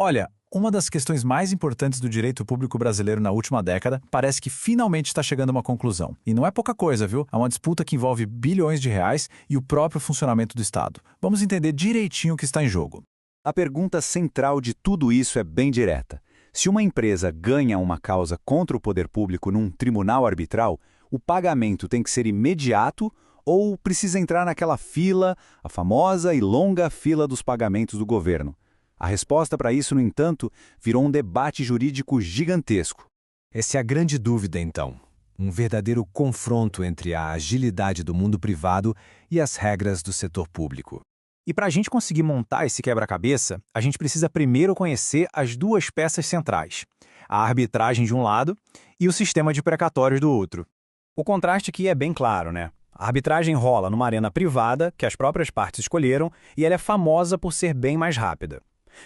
Olha, uma das questões mais importantes do direito público brasileiro na última década parece que finalmente está chegando a uma conclusão. E não é pouca coisa, viu? É uma disputa que envolve bilhões de reais e o próprio funcionamento do Estado. Vamos entender direitinho o que está em jogo. A pergunta central de tudo isso é bem direta. Se uma empresa ganha uma causa contra o poder público num tribunal arbitral, o pagamento tem que ser imediato ou precisa entrar naquela fila, a famosa e longa fila dos pagamentos do governo? A resposta para isso, no entanto, virou um debate jurídico gigantesco. Essa é a grande dúvida, então. Um verdadeiro confronto entre a agilidade do mundo privado e as regras do setor público. E para a gente conseguir montar esse quebra-cabeça, a gente precisa primeiro conhecer as duas peças centrais, a arbitragem de um lado e o sistema de precatórios do outro. O contraste aqui é bem claro, né? A arbitragem rola numa arena privada, que as próprias partes escolheram, e ela é famosa por ser bem mais rápida.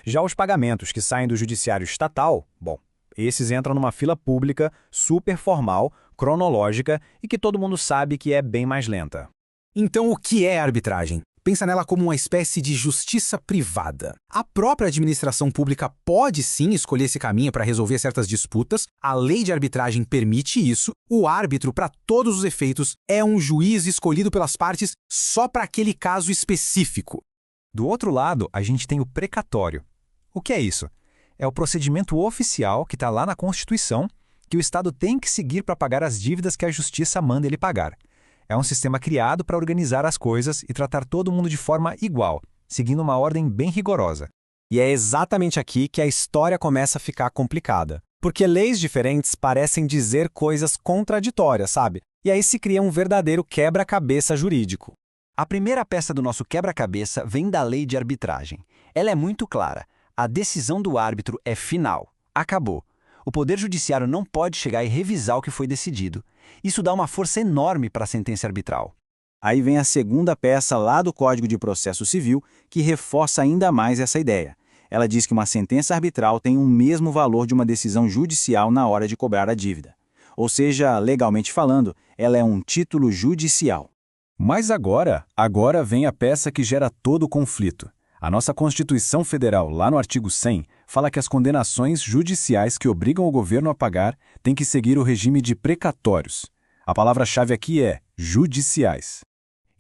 Já os pagamentos que saem do judiciário estatal, bom, esses entram numa fila pública, super formal, cronológica e que todo mundo sabe que é bem mais lenta. Então, o que é arbitragem? Pensa nela como uma espécie de justiça privada. A própria administração pública pode sim escolher esse caminho para resolver certas disputas, a lei de arbitragem permite isso, o árbitro, para todos os efeitos, é um juiz escolhido pelas partes só para aquele caso específico. Do outro lado, a gente tem o precatório. O que é isso? É o procedimento oficial que está lá na Constituição que o Estado tem que seguir para pagar as dívidas que a Justiça manda ele pagar. É um sistema criado para organizar as coisas e tratar todo mundo de forma igual, seguindo uma ordem bem rigorosa. E é exatamente aqui que a história começa a ficar complicada. Porque leis diferentes parecem dizer coisas contraditórias, sabe? E aí se cria um verdadeiro quebra-cabeça jurídico. A primeira peça do nosso quebra-cabeça vem da lei de arbitragem. Ela é muito clara. A decisão do árbitro é final. Acabou. O Poder Judiciário não pode chegar e revisar o que foi decidido. Isso dá uma força enorme para a sentença arbitral. Aí vem a segunda peça lá do Código de Processo Civil, que reforça ainda mais essa ideia. Ela diz que uma sentença arbitral tem o mesmo valor de uma decisão judicial na hora de cobrar a dívida. Ou seja, legalmente falando, ela é um título judicial. Mas agora vem a peça que gera todo o conflito. A nossa Constituição Federal, lá no artigo 100, fala que as condenações judiciais que obrigam o governo a pagar têm que seguir o regime de precatórios. A palavra-chave aqui é judiciais.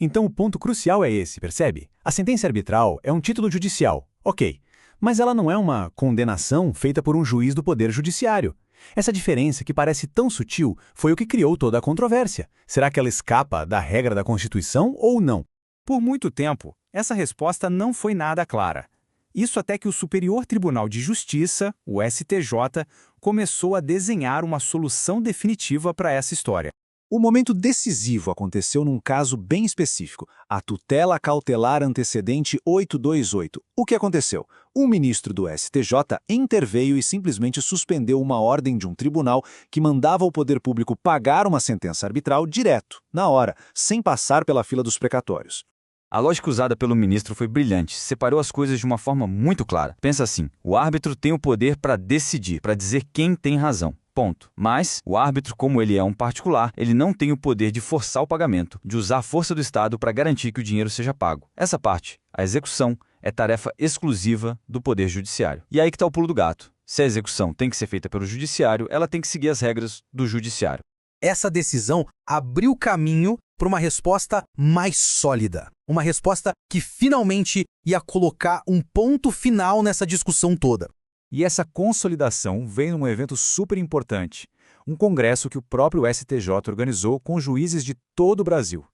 Então o ponto crucial é esse, percebe? A sentença arbitral é um título judicial, ok, mas ela não é uma condenação feita por um juiz do Poder Judiciário. Essa diferença, que parece tão sutil, foi o que criou toda a controvérsia. Será que ela escapa da regra da Constituição ou não? Por muito tempo, essa resposta não foi nada clara. Isso até que o Superior Tribunal de Justiça, o STJ, começou a desenhar uma solução definitiva para essa história. O momento decisivo aconteceu num caso bem específico, a tutela cautelar antecedente 828. O que aconteceu? Um ministro do STJ interveio e simplesmente suspendeu uma ordem de um tribunal que mandava o poder público pagar uma sentença arbitral direto, na hora, sem passar pela fila dos precatórios. A lógica usada pelo ministro foi brilhante, separou as coisas de uma forma muito clara. Pensa assim, o árbitro tem o poder para decidir, para dizer quem tem razão. Ponto. Mas, o árbitro, como ele é um particular, ele não tem o poder de forçar o pagamento, de usar a força do Estado para garantir que o dinheiro seja pago. Essa parte, a execução, é tarefa exclusiva do Poder Judiciário. E aí que está o pulo do gato. Se a execução tem que ser feita pelo Judiciário, ela tem que seguir as regras do Judiciário. Essa decisão abriu caminho para uma resposta mais sólida. Uma resposta que finalmente ia colocar um ponto final nessa discussão toda. E essa consolidação vem num evento super importante, um congresso que o próprio STJ organizou com juízes de todo o Brasil.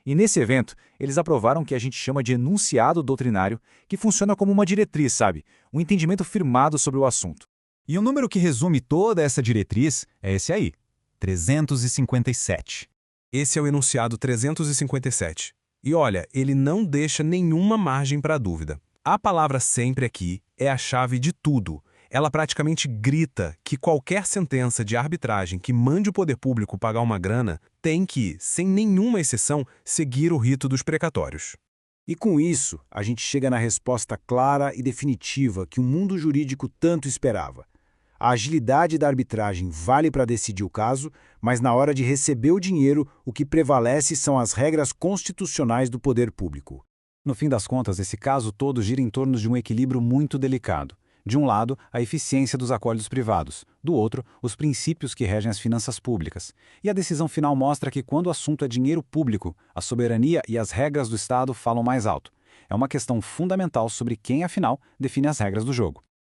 E nesse evento, eles aprovaram o que a gente chama de enunciado doutrinário, que funciona como uma diretriz, sabe? Um entendimento firmado sobre o assunto. E o número que resume toda essa diretriz é esse aí, 357. Esse é o enunciado 357. E olha, ele não deixa nenhuma margem para dúvida. A palavra sempre aqui é a chave de tudo. Ela praticamente grita que qualquer sentença de arbitragem que mande o poder público pagar uma grana tem que, sem nenhuma exceção, seguir o rito dos precatórios. E com isso, a gente chega na resposta clara e definitiva que o mundo jurídico tanto esperava. A agilidade da arbitragem vale para decidir o caso, mas na hora de receber o dinheiro, o que prevalece são as regras constitucionais do poder público. No fim das contas, esse caso todo gira em torno de um equilíbrio muito delicado. De um lado, a eficiência dos acordos privados, do outro, os princípios que regem as finanças públicas. E a decisão final mostra que quando o assunto é dinheiro público, a soberania e as regras do Estado falam mais alto. É uma questão fundamental sobre quem, afinal, define as regras do jogo.